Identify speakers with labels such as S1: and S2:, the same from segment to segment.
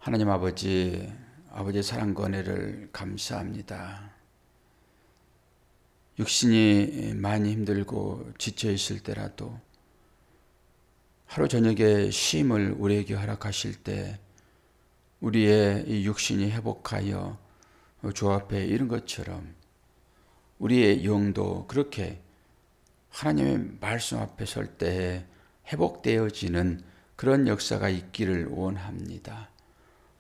S1: 하나님 아버지, 아버지의 사랑과 은혜를 감사합니다. 육신이 많이 힘들고 지쳐 있을 때라도 하루 저녁에 쉼을 우리에게 허락하실 때 우리의 이 육신이 회복하여 주 앞에 이른 것처럼 우리의 영도 그렇게 하나님의 말씀 앞에 설 때에 회복되어지는 그런 역사가 있기를 원합니다.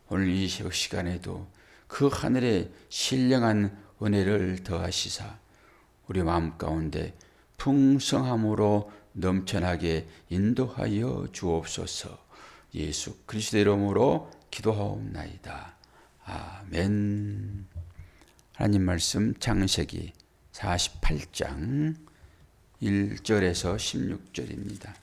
S1: 오늘 이 시간에도 그 하늘의 신령한 은혜를 더하시사 우리 마음 가운데 풍성함으로 넘쳐나게 인도하여 주옵소서. 예수 그리스도 이름으로 기도하옵나이다. 아멘. 하나님 말씀 창세기 48장 1절에서 16절입니다.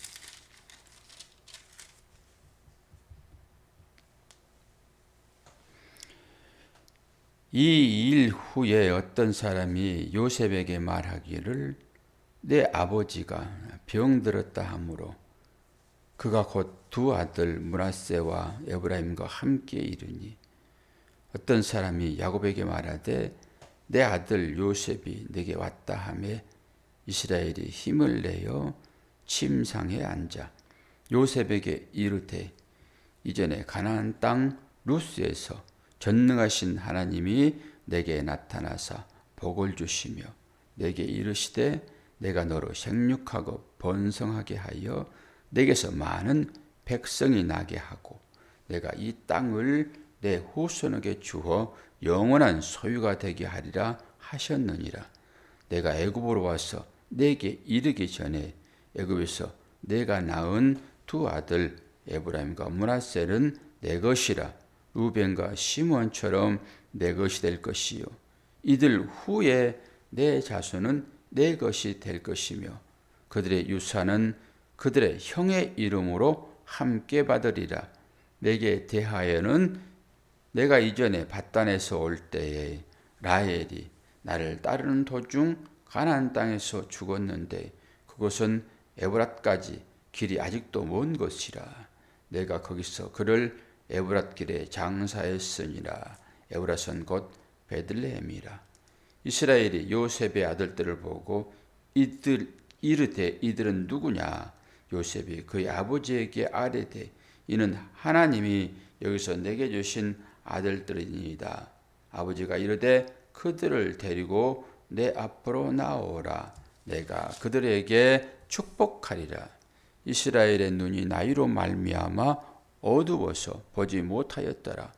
S1: 이 일 후에 어떤 사람이 요셉에게 말하기를 내 아버지가 병들었다 하므로 그가 곧 두 아들 므낫세와 에브라임과 함께 이르니 어떤 사람이 야곱에게 말하되 내 아들 요셉이 내게 왔다 하매 이스라엘이 힘을 내어 침상에 앉아 요셉에게 이르되 이전에 가나안 땅 루스에서 전능하신 하나님이 내게 나타나사 복을 주시며 내게 이르시되 내가 너로 생육하고 번성하게 하여 내게서 많은 백성이 나게 하고 내가 이 땅을 내 후손에게 주어 영원한 소유가 되게 하리라 하셨느니라. 내가 애굽으로 와서 내게 이르기 전에 애굽에서 내가 낳은 두 아들 에브라임과 므낫세는 내 것이라. 루벤과 시몬처럼 내 것이 될 것이요 이들 후에 내 자손은 내 것이 될 것이며 그들의 유산은 그들의 형의 이름으로 함께 받으리라. 내게 대하여는 내가 이전에 밧단에서 올 때에 라헬이 나를 따르는 도중 가나안 땅에서 죽었는데 그곳은 에브랏까지 길이 아직도 먼 곳이라. 내가 거기서 그를 에브랏 길에 장사했으니라. 에브랏은 곧 베들레헴이라. 이스라엘이 요셉의 아들들을 보고 이르되 이들은 누구냐? 요셉이 그의 아버지에게 아뢰되 이는 하나님이 여기서 내게 주신 아들들이니이다. 아버지가 이르되 그들을 데리고 내 앞으로 나오라. 내가 그들에게 축복하리라. 이스라엘의 눈이 나이로 말미암아 어두워서 보지 못하였더라.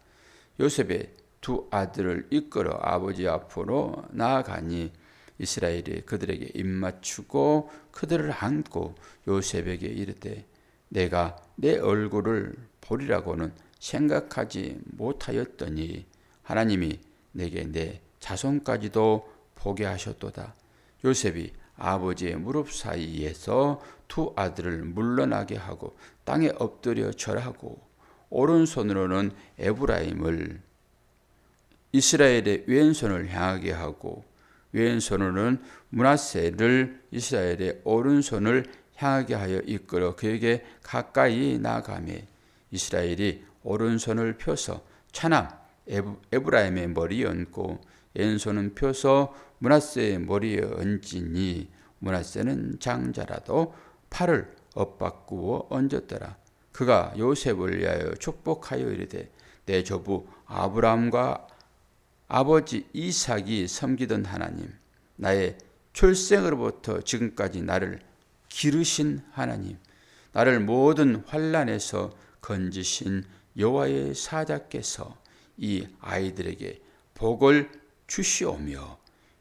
S1: 요셉의 두 아들을 이끌어 아버지 앞으로 나아가니 이스라엘이 그들에게 입맞추고 그들을 안고 요셉에게 이르되 내가 내 얼굴을 보리라고는 생각하지 못하였더니 하나님이 내게 내 자손까지도 보게 하셨도다. 요셉이 아버지의 무릎 사이에서 두 아들을 물러나게 하고 땅에 엎드려 절하고 오른손으로는 에브라임을 이스라엘의 왼손을 향하게 하고 왼손으로는 므낫세를 이스라엘의 오른손을 향하게 하여 이끌어 그에게 가까이 나가매 이스라엘이 오른손을 펴서 차남 에브라임의 머리에 얹고 왼손은 펴서 므낫세의 머리에 얹으니 므낫세는 장자라도 팔을 엇바꾸어 얹었더라. 그가 요셉을 위하여 축복하여 이르되 내 조부 아브라함과 아버지 이삭이 섬기던 하나님, 나의 출생으로부터 지금까지 나를 기르신 하나님, 나를 모든 환난에서 건지신 여호와의 사자께서 이 아이들에게 복을 주시오며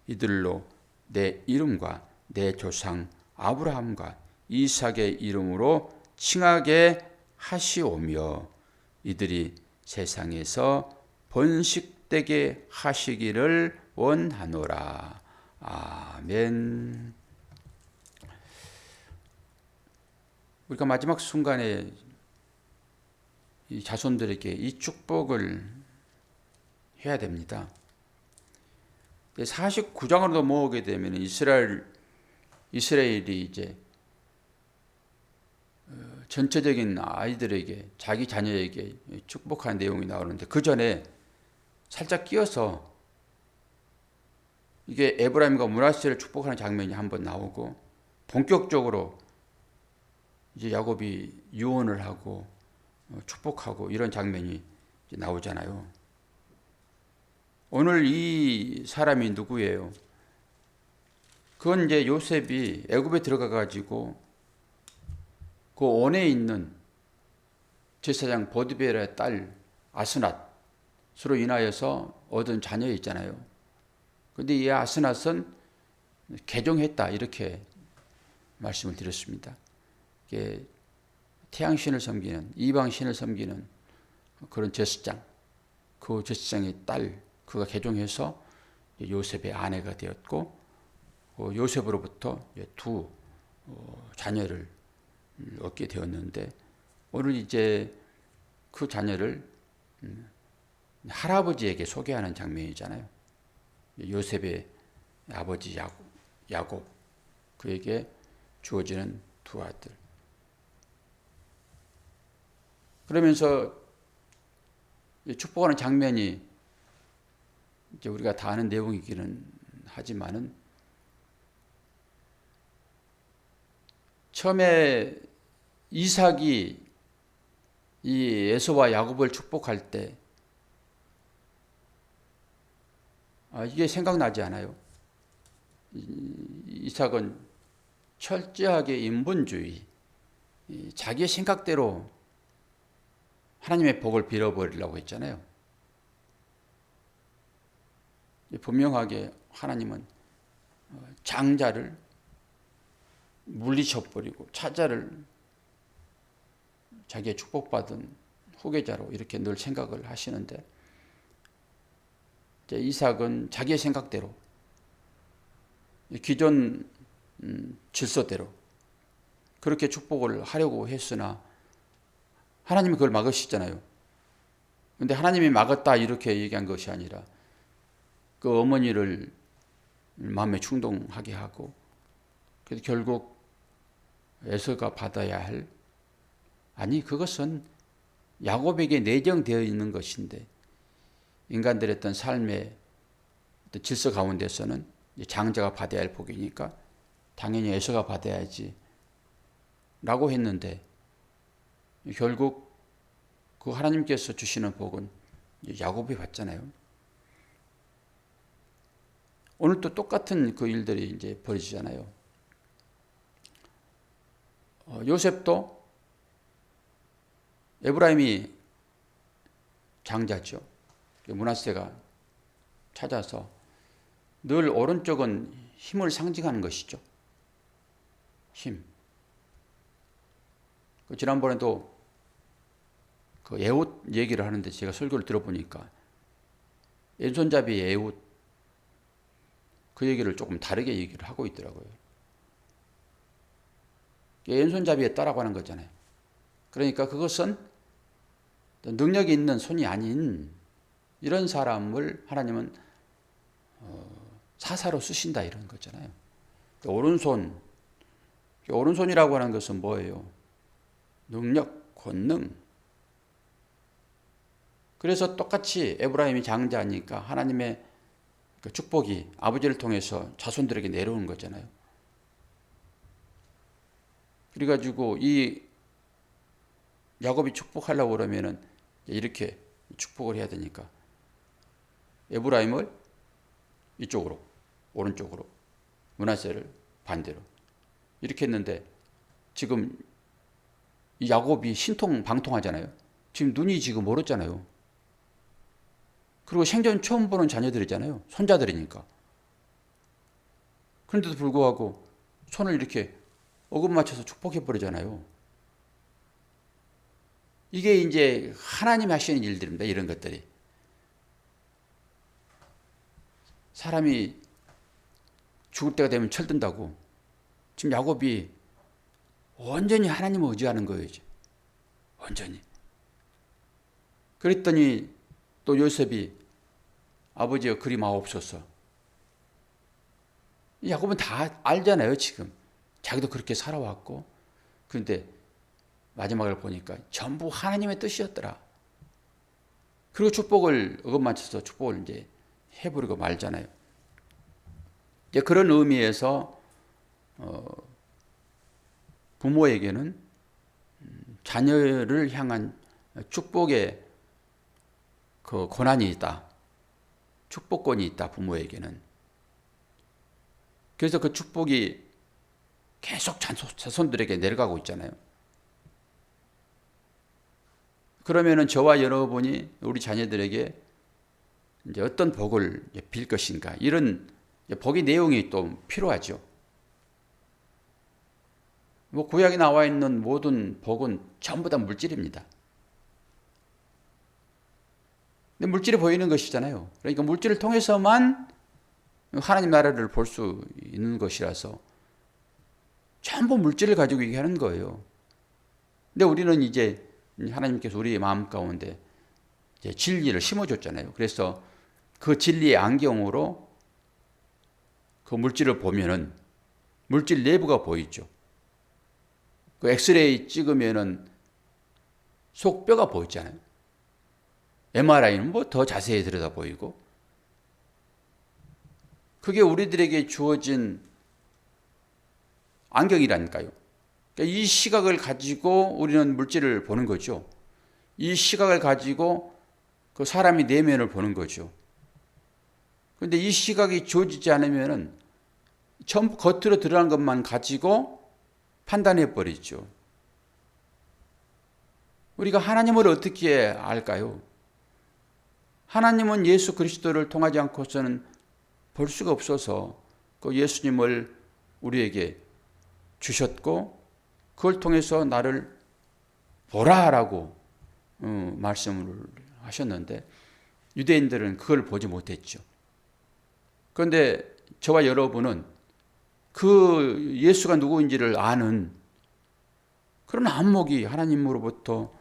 S1: 이들로 내 이름과 내 조상 아브라함과 이삭의 이름으로 칭하게 하시오며 이들이 세상에서 번식되게 하시기를 원하노라. 아멘. 우리가 마지막 순간에 이 자손들에게 이 축복을 해야 됩니다. 49장으로 모으게 되면 이스라엘이 이제 전체적인 아이들에게 자기 자녀에게 축복하는 내용이 나오는데 그 전에 살짝 끼어서 이게 에브라임과 므낫세를 축복하는 장면이 한번 나오고 본격적으로 이제 야곱이 유언을 하고 축복하고 이런 장면이 나오잖아요. 오늘 이 사람이 누구예요? 그건 이제 요셉이 애굽에 들어가 가지고 그 원에 있는 제사장 보디베라의 딸 아스낫으로 인하여서 얻은 자녀 있잖아요. 근데 이 아스낫은 개종했다 이렇게 말씀을 드렸습니다. 이게 태양신을 섬기는 이방신을 섬기는 그런 제사장, 그 제사장의 딸 그가 개종해서 요셉의 아내가 되었고 요셉으로부터 두 자녀를 얻게 되었는데 오늘 이제 그 자녀를 할아버지에게 소개하는 장면이잖아요. 요셉의 아버지 야곱 그에게 주어지는 두 아들. 그러면서 축복하는 장면이 이제 우리가 다 아는 내용이기는 하지만은 처음에 이삭이 이 에서와 야곱을 축복할 때 이게 생각나지 않아요? 이삭은 철저하게 인본주의, 자기의 생각대로 하나님의 복을 빌어버리려고 했잖아요. 분명하게 하나님은 장자를 물리쳐버리고 차자를 자기의 축복받은 후계자로 이렇게 늘 생각을 하시는데 이삭은 자기의 생각대로 기존 질서대로 그렇게 축복을 하려고 했으나 하나님이 그걸 막으시잖아요. 근데 하나님이 막았다 이렇게 얘기한 것이 아니라 그 어머니를 마음에 충동하게 하고 그래서 결국 에서가 받아야 할 그것은 야곱에게 내정되어 있는 것인데 인간들의 어떤 삶의 어떤 질서 가운데서는 장자가 받아야 할 복이니까 당연히 에서가 받아야지 라고 했는데 결국 그 하나님께서 주시는 복은 야곱이 받잖아요. 오늘 또 똑같은 그 일들이 이제 벌어지잖아요. 요셉도 에브라임이 장자죠. 므낫세가 찾아서 늘 오른쪽은 힘을 상징하는 것이죠. 힘. 지난번에도 그 에웃 얘기를 하는데 제가 설교를 들어보니까 왼손잡이 에웃 그 얘기를 조금 다르게 얘기를 하고 있더라고요. 왼손잡이에 따라고 하는 거잖아요. 그러니까 그것은 능력이 있는 손이 아닌 이런 사람을 하나님은 사사로 쓰신다 이런 거잖아요. 오른손이라고 하는 것은 뭐예요? 능력, 권능. 그래서 똑같이 에브라임이 장자니까 하나님의 그 축복이 아버지를 통해서 자손들에게 내려오는 거잖아요. 그래가지고 이 야곱이 축복하려고 그러면은 이렇게 축복을 해야 되니까 에브라임을 이쪽으로 오른쪽으로 므낫세를 반대로 이렇게 했는데 지금 이 야곱이 신통방통하잖아요. 지금 눈이 지금 멀었잖아요. 그리고 생전 처음 보는 자녀들이잖아요. 손자들이니까. 그런데도 불구하고 손을 이렇게 어긋 맞춰서 축복해 버리잖아요. 이게 이제 하나님이 하시는 일들입니다. 이런 것들이. 사람이 죽을 때가 되면 철든다고. 지금 야곱이 완전히 하나님을 의지하는 거예요. 이제. 완전히. 그랬더니 또 요셉이 아버지여 그리 마옵소서. 야곱은 다 알잖아요. 지금. 자기도 그렇게 살아왔고. 그런데 마지막을 보니까 전부 하나님의 뜻이었더라. 그리고 축복을 어긋맞춰서 축복을 이제 해버리고 말잖아요. 이제 그런 의미에서 부모에게는 자녀를 향한 축복의 그 권한이 있다. 축복권이 있다. 부모에게는. 그래서 그 축복이 계속 자손들에게 내려가고 있잖아요. 그러면은 저와 여러분이 우리 자녀들에게 이제 어떤 복을 빌 것인가, 이런 복의 내용이 또 필요하죠. 뭐 구약에 나와 있는 모든 복은 전부 다 물질입니다. 근데 물질이 보이는 것이잖아요. 그러니까 물질을 통해서만 하나님 나라를 볼 수 있는 것이라서 전부 물질을 가지고 얘기하는 거예요. 근데 우리는 이제 하나님께서 우리의 마음 가운데 이제 진리를 심어줬잖아요. 그래서 그 진리의 안경으로 그 물질을 보면은 물질 내부가 보이죠. 그 엑스레이 찍으면은 속뼈가 보이잖아요. MRI는 뭐 더 자세히 들여다 보이고. 그게 우리들에게 주어진 안경이라니까요. 그러니까 이 시각을 가지고 우리는 물질을 보는 거죠. 이 시각을 가지고 그 사람의 내면을 보는 거죠. 그런데 이 시각이 주어지지 않으면은 전부 겉으로 드러난 것만 가지고 판단해 버리죠. 우리가 하나님을 어떻게 알까요? 하나님은 예수 그리스도를 통하지 않고서는 볼 수가 없어서 그 예수님을 우리에게 주셨고, 그걸 통해서 나를 보라라고 말씀을 하셨는데 유대인들은 그걸 보지 못했죠. 그런데 저와 여러분은 그 예수가 누구인지를 아는 그런 안목이 하나님으로부터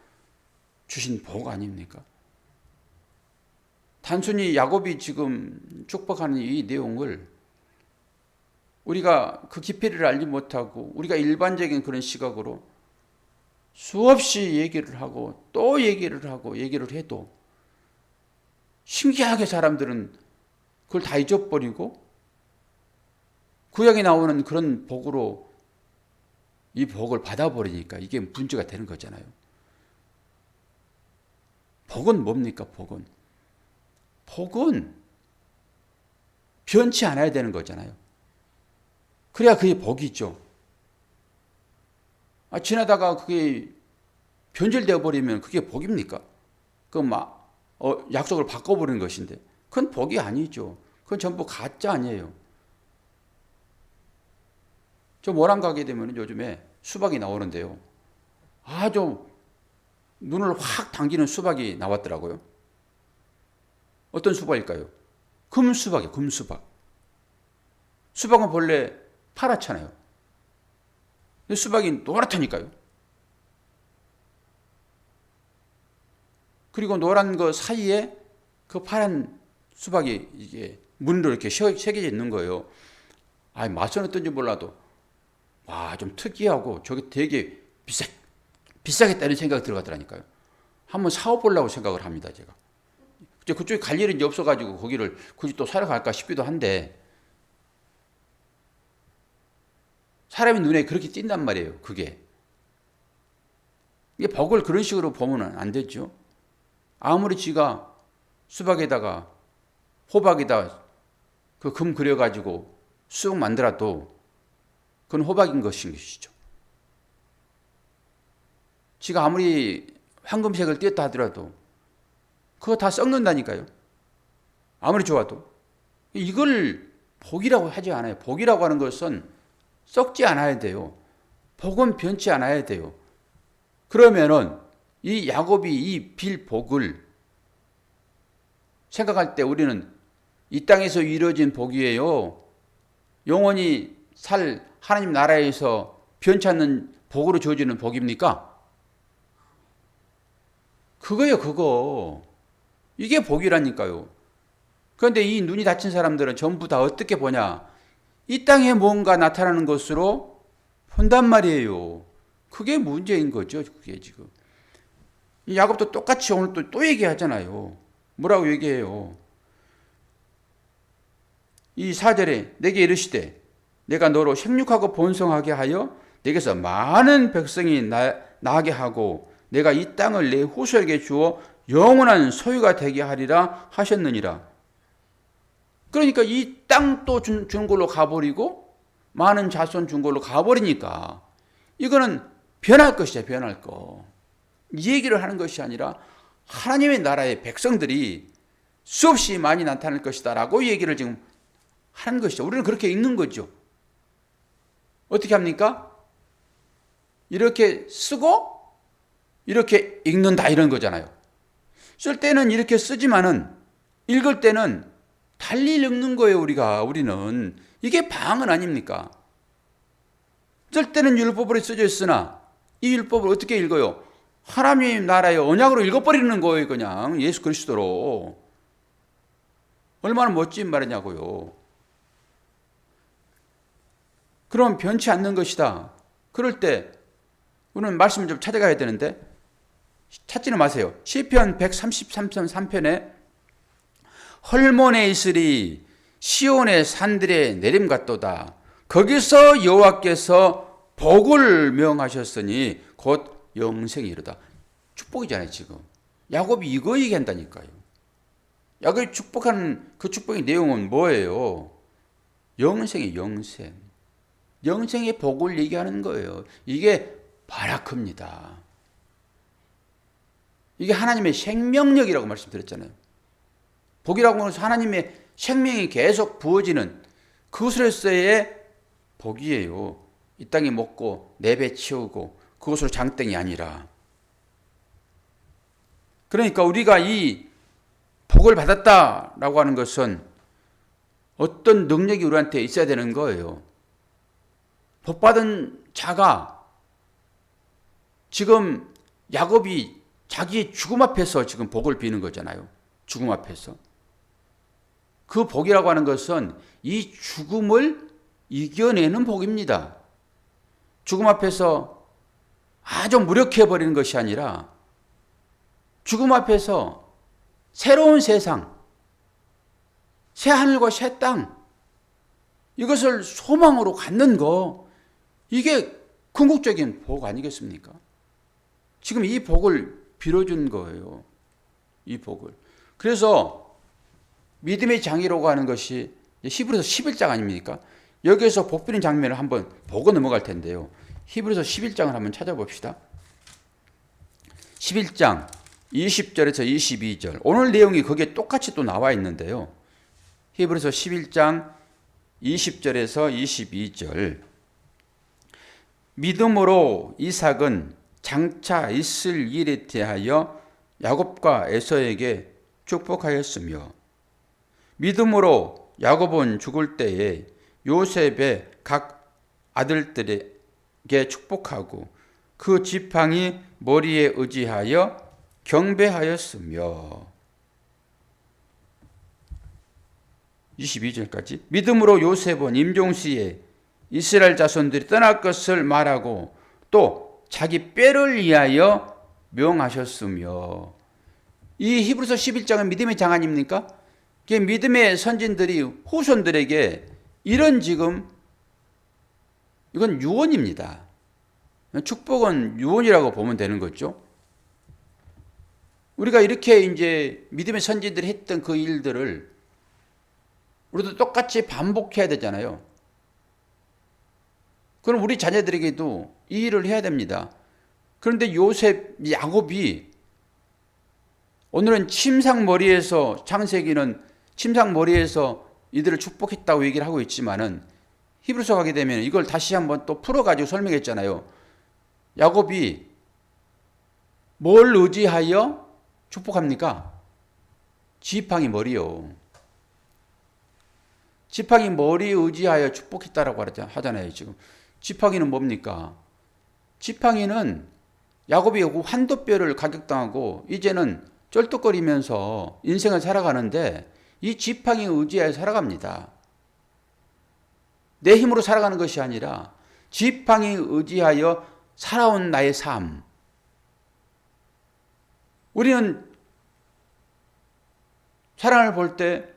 S1: 주신 복 아닙니까? 단순히 야곱이 지금 축복하는 이 내용을 우리가 그 깊이를 알지 못하고 우리가 일반적인 그런 시각으로 수없이 얘기를 하고 또 얘기를 하고 얘기를 해도 신기하게 사람들은 그걸 다 잊어버리고 구약에 나오는 그런 복으로 이 복을 받아버리니까 이게 문제가 되는 거잖아요. 복은 뭡니까? 복은 변치 않아야 되는 거잖아요. 그래야 그게 복이죠. 지나다가 그게 변질되어 버리면 그게 복입니까? 약속을 바꿔버리는 것인데 그건 복이 아니죠. 그건 전부 가짜 아니에요. 저 모란 가게 되면 요즘에 수박이 나오는데요. 아주 눈을 확 당기는 수박이 나왔더라고요. 어떤 수박일까요? 금수박이에요. 금수박. 수박은 본래 파랗잖아요. 근데 수박이 노랗다니까요. 그리고 노란 거 사이에 그 파란 수박이 이게 문으로 이렇게 새겨져 있는 거예요. 맛은 어떤지 몰라도 좀 특이하고 저게 되게 비싸겠다는 생각이 들어가더라니까요. 한번 사와보려고 생각을 합니다, 제가. 그쪽에 갈 일은 이제 없어가지고 거기를 굳이 또 사러 갈까 싶기도 한데 사람의 눈에 그렇게 띈단 말이에요, 그게. 이게 복을 그런 식으로 보면 안 되죠. 아무리 지가 수박에다가 호박에다 그 금 그려가지고 쑥 만들어도 그건 호박인 것이죠. 지가 아무리 황금색을 띄었다 하더라도 그거 다 썩는다니까요. 아무리 좋아도. 이걸 복이라고 하지 않아요. 복이라고 하는 것은 썩지 않아야 돼요. 복은 변치 않아야 돼요. 그러면은 이 야곱이 이 빌 복을 생각할 때 우리는 이 땅에서 이루어진 복이에요, 영원히 살 하나님 나라에서 변치 않는 복으로 주어지는 복입니까? 그거예요, 그거. 이게 복이라니까요. 그런데 이 눈이 닫힌 사람들은 전부 다 어떻게 보냐? 이 땅에 뭔가 나타나는 것으로 본단 말이에요. 그게 문제인 거죠. 그게 지금. 야곱도 똑같이 오늘 또 얘기하잖아요. 뭐라고 얘기해요? 이 4절에 내게 이르시되 내가 너로 생육하고 번성하게 하여 내게서 많은 백성이 나게 하고 내가 이 땅을 내 후손에게 주어 영원한 소유가 되게 하리라 하셨느니라. 그러니까 이 땅도 준 걸로 가버리고 많은 자손 준 걸로 가버리니까 이거는 변할 것이야, 변할 거. 이 얘기를 하는 것이 아니라 하나님의 나라의 백성들이 수없이 많이 나타날 것이다 라고 얘기를 지금 하는 것이죠. 우리는 그렇게 읽는 거죠. 어떻게 합니까? 이렇게 쓰고 이렇게 읽는다 이런 거잖아요. 쓸 때는 이렇게 쓰지만은 읽을 때는 달리 읽는 거예요. 우리는 이게 방언 아닙니까? 쓸 때는 율법으로 써져 있으나 이 율법을 어떻게 읽어요? 하나님 나라의 언약으로 읽어버리는 거예요. 그냥 예수 그리스도로. 얼마나 멋진 말이냐고요. 그럼 변치 않는 것이다. 그럴 때 우리는 말씀을 좀 찾아가야 되는데 찾지는 마세요. 시편 133편 3편에 헐몬에 있으리 시온의 산들에 내림 같도다. 거기서 여호와께서 복을 명하셨으니 곧 영생이 이르다. 축복이잖아요. 지금 야곱이 이거 얘기한다니까요. 야곱이 축복하는 그 축복의 내용은 뭐예요? 영생이 영생. 영생의 복을 얘기하는 거예요. 이게 바라크입니다. 이게 하나님의 생명력이라고 말씀드렸잖아요. 복이라고 해서 하나님의 생명이 계속 부어지는 그것으로서의 복이에요. 이 땅에 먹고 내 배 채우고 그것으로 장땡이 아니라. 그러니까 우리가 이 복을 받았다라고 하는 것은 어떤 능력이 우리한테 있어야 되는 거예요. 복받은 자가 지금 야곱이 자기의 죽음 앞에서 지금 복을 비는 거잖아요. 죽음 앞에서. 그 복이라고 하는 것은 이 죽음을 이겨내는 복입니다. 죽음 앞에서 아주 무력해버리는 것이 아니라 죽음 앞에서 새로운 세상, 새 하늘과 새 땅, 이것을 소망으로 갖는 거, 이게 궁극적인 복 아니겠습니까? 지금 이 복을 빌어준 거예요. 이 복을. 그래서 믿음의 장이라고 하는 것이 히브리서 11장 아닙니까? 여기에서 복 비는 장면을 한번 보고 넘어갈 텐데요. 히브리서 11장을 한번 찾아봅시다. 11장 20절에서 22절. 오늘 내용이 거기에 똑같이 또 나와 있는데요. 히브리서 11장 20절에서 22절. 믿음으로 이삭은 장차 있을 일에 대하여 야곱과 에서에게 축복하였으며 믿음으로 야곱은 죽을 때에 요셉의 각 아들들에게 축복하고 그 지팡이 머리에 의지하여 경배하였으며 22절까지 믿음으로 요셉은 임종시에 이스라엘 자손들이 떠날 것을 말하고 또 자기 뼈를 위하여 명하셨으며 이 히브리서 11장은 믿음의 장 아닙니까? 믿음의 선진들이 후손들에게 이런 지금 이건 유언입니다. 축복은 유언이라고 보면 되는 거죠. 우리가 이렇게 이제 믿음의 선진들이 했던 그 일들을 우리도 똑같이 반복해야 되잖아요. 그럼 우리 자녀들에게도 이 일을 해야 됩니다. 그런데 요셉, 야곱이 오늘은 침상머리에서 창세기는 침상머리에서 이들을 축복했다고 얘기를 하고 있지만은 히브리서 가게 되면 이걸 다시 한번 또 풀어가지고 설명했잖아요. 야곱이 뭘 의지하여 축복합니까? 지팡이 머리요. 지팡이 머리에 의지하여 축복했다라고 하잖아요. 지금 지팡이는 뭡니까? 지팡이는 야곱이 환도뼈를 가격당하고 이제는 쩔뚝거리면서 인생을 살아가는데 이 지팡이에 의지하여 살아갑니다. 내 힘으로 살아가는 것이 아니라 지팡이에 의지하여 살아온 나의 삶. 우리는 사람을 볼 때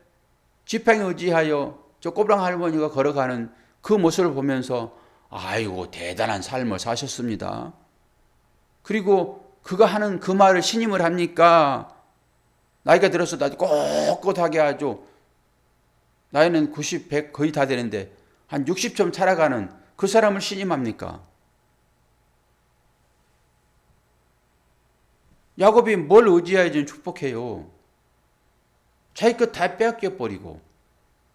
S1: 지팡이 의지하여 저 꼬부랑 할머니가 걸어가는 그 모습을 보면서 아이고 대단한 삶을 사셨습니다. 그리고 그가 하는 그 말을 신임을 합니까? 나이가 들어서 나도 꼿꼿하게 하죠. 나이는 90, 100 거의 다 되는데 한 60점 살아가는 그 사람을 신임합니까? 야곱이 뭘 의지하여 지금 축복해요? 자기 것 다 빼앗겨버리고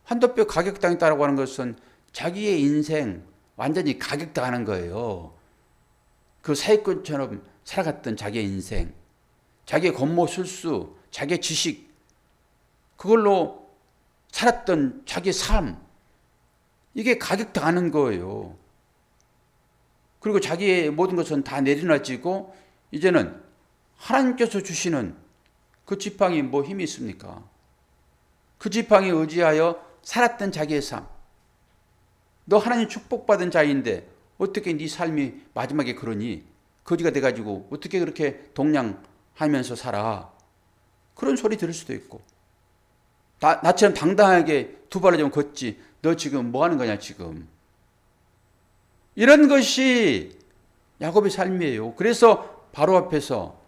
S1: 한도 뼈 가격당했다고 하는 것은 자기의 인생 완전히 가격당하는 거예요. 그 사기꾼처럼 살아갔던 자기의 인생, 자기의 권모술수, 자기의 지식, 그걸로 살았던 자기의 삶, 이게 가격당하는 거예요. 그리고 자기의 모든 것은 다 내려놔지고 이제는 하나님께서 주시는 그 지팡이 뭐 힘이 있습니까? 그 지팡이 의지하여 살았던 자기의 삶. 너 하나님 축복받은 자인데 어떻게 네 삶이 마지막에 그러니? 거지가 돼가지고 어떻게 그렇게 동냥하면서 살아? 그런 소리 들을 수도 있고. 나처럼 당당하게 두 발을 좀 걷지. 너 지금 뭐 하는 거냐 지금. 이런 것이 야곱의 삶이에요. 그래서 바로 앞에서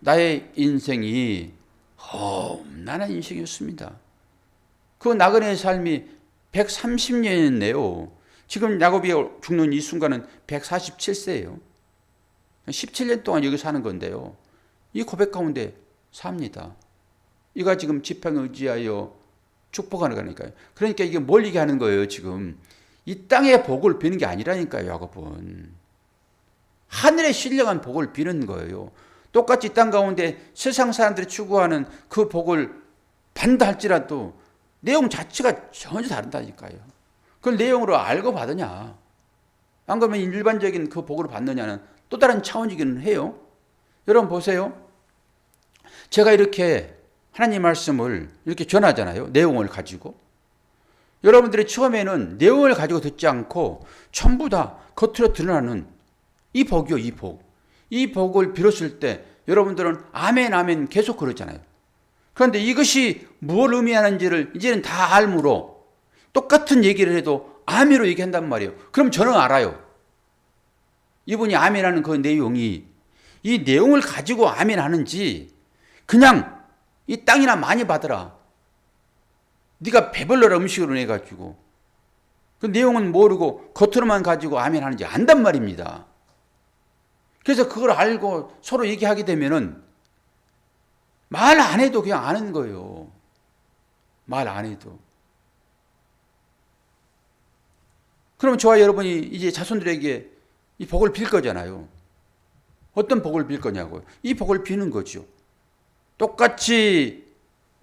S1: 나의 인생이 험난한 인생이었습니다. 그 나그네의 삶이 130년이었네요. 지금 야곱이 죽는 이 순간은 147세예요. 17년 동안 여기 사는 건데요. 이 고백 가운데 삽니다. 이가 지금 지팡이 의지하여 축복하는 거니까요. 그러니까 이게 뭘 얘기하는 거예요, 지금. 이 땅의 복을 비는 게 아니라니까요, 야곱은. 하늘의 신령한 복을 비는 거예요. 똑같이 이 땅 가운데 세상 사람들이 추구하는 그 복을 받는다 할지라도 내용 자체가 전혀 다르다니까요. 그걸 내용으로 알고 받으냐. 안 그러면 일반적인 그 복을 받느냐는 또 다른 차원이기는 해요. 여러분 보세요. 제가 이렇게 하나님 말씀을 이렇게 전하잖아요. 내용을 가지고. 여러분들이 처음에는 내용을 가지고 듣지 않고 전부 다 겉으로 드러나는 이 복이요, 이 복. 이 복을 빌었을 때 여러분들은 아멘, 아멘 계속 그러잖아요. 그런데 이것이 무엇을 의미하는지를 이제는 다 알므로 똑같은 얘기를 해도 아멘으로 얘기한단 말이에요. 그럼 저는 알아요. 이분이 아멘하는 그 내용이 이 내용을 가지고 아멘하는지 그냥 이 땅이나 많이 받으라. 네가 배불러라 음식으로 내가지고 그 내용은 모르고 겉으로만 가지고 아멘하는지 안단 말입니다. 그래서 그걸 알고 서로 얘기하게 되면은 말 안 해도 그냥 아는 거예요. 말 안 해도. 그럼 저와 여러분이 이제 자손들에게 이 복을 빌 거잖아요. 어떤 복을 빌 거냐고요. 이 복을 비는 거죠. 똑같이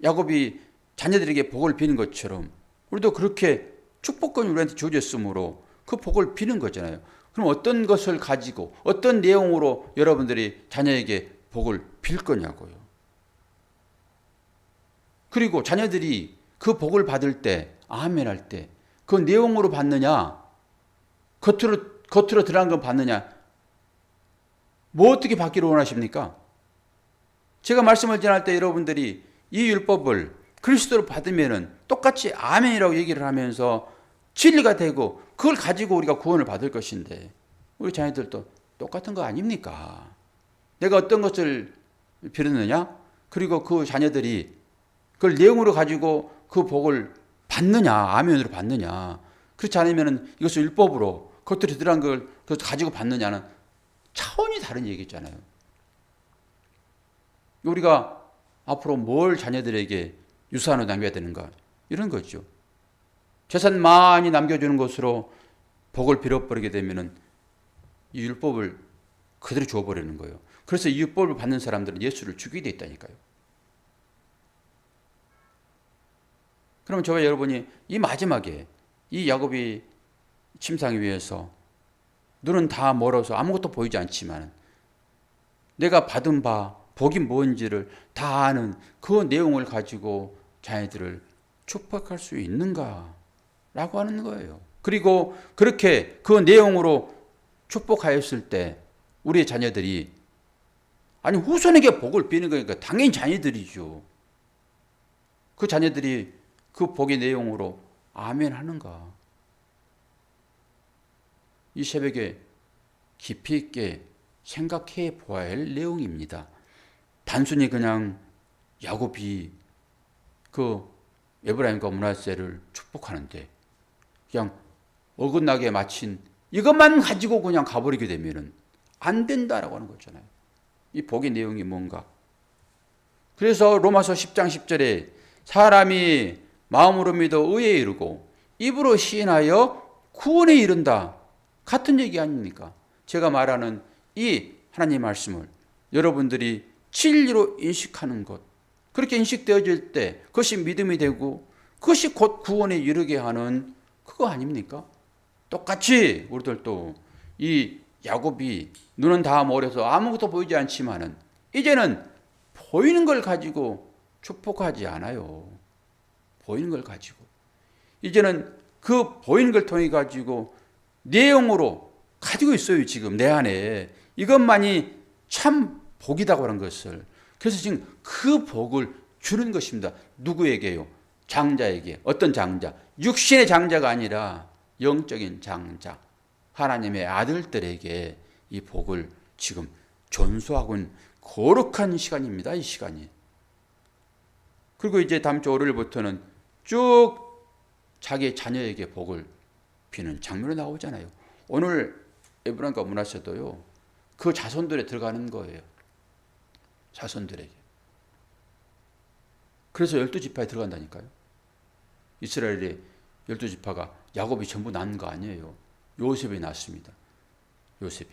S1: 야곱이 자녀들에게 복을 비는 것처럼 우리도 그렇게 축복권이 우리한테 주어졌으므로 그 복을 비는 거잖아요. 그럼 어떤 것을 가지고 어떤 내용으로 여러분들이 자녀에게 복을 빌 거냐고요. 그리고 자녀들이 그 복을 받을 때 아멘 할 때 그 내용으로 받느냐 겉으로 드러난 건 받느냐 뭐 어떻게 받기를 원하십니까? 제가 말씀을 전할 때 여러분들이 이 율법을 그리스도로 받으면은 똑같이 아멘이라고 얘기를 하면서 진리가 되고 그걸 가지고 우리가 구원을 받을 것인데 우리 자녀들도 똑같은 거 아닙니까? 내가 어떤 것을 빌었느냐? 그리고 그 자녀들이 그걸 내용으로 가지고 그 복을 받느냐? 아멘으로 받느냐? 그렇지 않으면 이것을 율법으로 겉으로 드러난 걸 가지고 받느냐는 차원이 다른 얘기잖아요. 우리가 앞으로 뭘 자녀들에게 유산으로 남겨야 되는가? 이런 거죠. 재산 많이 남겨주는 것으로 복을 빌어버리게 되면은 이 율법을 그대로 주어버리는 거예요. 그래서 이 율법을 받는 사람들은 예수를 죽이게 돼 있다니까요. 그러면 저와 여러분이 이 마지막에 이 야곱이 침상 위에서 눈은 다 멀어서 아무것도 보이지 않지만 내가 받은 바 복이 뭔지를 다 아는 그 내용을 가지고 자녀들을 축복할 수 있는가? 라고 하는 거예요. 그리고 그렇게 그 내용으로 축복하였을 때 우리의 자녀들이 아니 후손에게 복을 비는 거니까 당연히 자녀들이죠. 그 자녀들이 그 복의 내용으로 아멘 하는가? 이 새벽에 깊이 있게 생각해 보아야 할 내용입니다. 단순히 그냥 야곱이 그 에브라임과 므낫세를 축복하는데 그냥 어긋나게 마친 이것만 가지고 그냥 가버리게 되면은 안 된다라고 하는 거잖아요. 이 복의 내용이 뭔가. 그래서 로마서 10장 10절에 사람이 마음으로 믿어 의에 이르고 입으로 시인하여 구원에 이른다. 같은 얘기 아닙니까? 제가 말하는 이 하나님 말씀을 여러분들이 진리로 인식하는 것, 그렇게 인식되어질 때 그것이 믿음이 되고 그것이 곧 구원에 이르게 하는 그거 아닙니까? 똑같이 우리들도 이 야곱이 눈은 다 멀어서 아무것도 보이지 않지만은 이제는 보이는 걸 가지고 축복하지 않아요. 보이는 걸 가지고 이제는 그 보이는 걸 통해 가지고 내용으로 가지고 있어요. 지금 내 안에 이것만이 참 복이다고 하는 것을. 그래서 지금 그 복을 주는 것입니다. 누구에게요? 장자에게. 어떤 장자? 육신의 장자가 아니라 영적인 장자, 하나님의 아들들에게 이 복을 지금 전수하고 있는 거룩한 시간입니다. 이 시간이. 그리고 이제 다음 주 월요일부터는 쭉 자기 자녀에게 복을 비는 장면이 나오잖아요. 오늘 에브라임과 므낫세도요. 그 자손들에 들어가는 거예요. 자손들에게. 그래서 12지파에 들어간다니까요. 이스라엘의 12지파가 야곱이 전부 낳은 거 아니에요. 요셉이 낳습니다. 요셉이.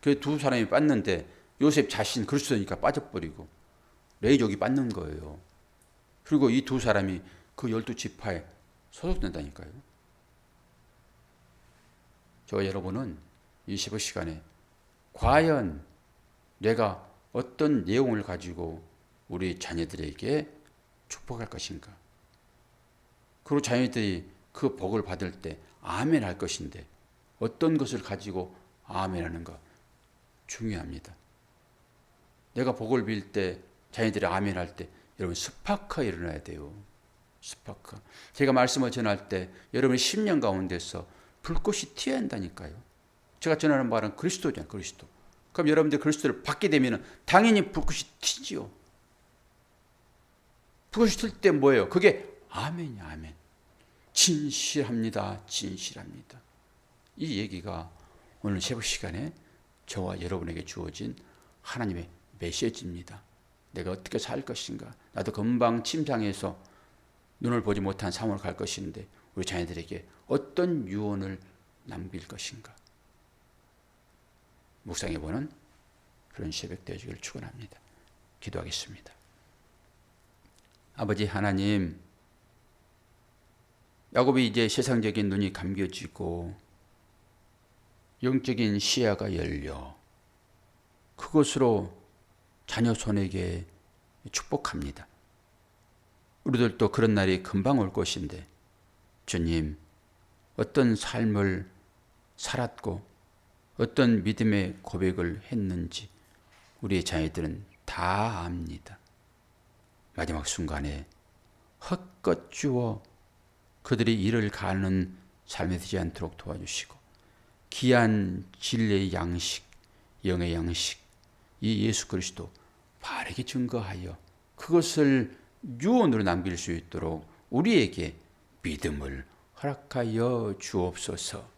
S1: 그 두 사람이 빻는데 요셉 자신 그리스도니까 빠져버리고 레이족이 빻는 거예요. 그리고 이 두 사람이 그 12지파에 소속된다니까요. 저와 여러분은 이 15시간에 과연 내가 어떤 내용을 가지고 우리 자녀들에게 축복할 것인가? 그리고 자녀들이 그 복을 받을 때 아멘 할 것인데 어떤 것을 가지고 아멘 하는가 중요합니다. 내가 복을 빌 때 자녀들이 아멘 할 때 여러분 스파크가 일어나야 돼요. 스파크. 제가 말씀을 전할 때 여러분의 10년 가운데서 불꽃이 튀어야 한다니까요. 제가 전하는 말은 그리스도잖아요. 그리스도. 그럼 여러분들 그리스도를 받게 되면 당연히 불꽃이 튀지요. 불꽃이 튈 때 뭐예요? 그게 아멘이야. 아멘. 진실합니다. 진실합니다. 이 얘기가 오늘 새벽 시간에 저와 여러분에게 주어진 하나님의 메시지입니다. 내가 어떻게 살 것인가? 나도 금방 침상에서 눈을 보지 못한 삶으로 갈 것인데 우리 자녀들에게 어떤 유언을 남길 것인가? 묵상해보는 그런 새벽 되어주기를 축원합니다. 기도하겠습니다. 아버지 하나님, 야곱이 이제 세상적인 눈이 감겨지고 영적인 시야가 열려 그것으로 자녀 손에게 축복합니다. 우리들도 그런 날이 금방 올 것인데 주님, 어떤 삶을 살았고 어떤 믿음의 고백을 했는지 우리의 자녀들은 다 압니다. 마지막 순간에 헛것 주어 그들이 이를 가는 삶이 되지 않도록 도와주시고 귀한 진리의 양식, 영의 양식, 이 예수 그리스도 바르게 증거하여 그것을 유언으로 남길 수 있도록 우리에게 믿음을 허락하여 주옵소서.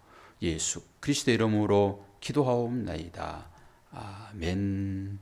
S1: 예수 그리스도 이름으로 기도하옵나이다. 아멘.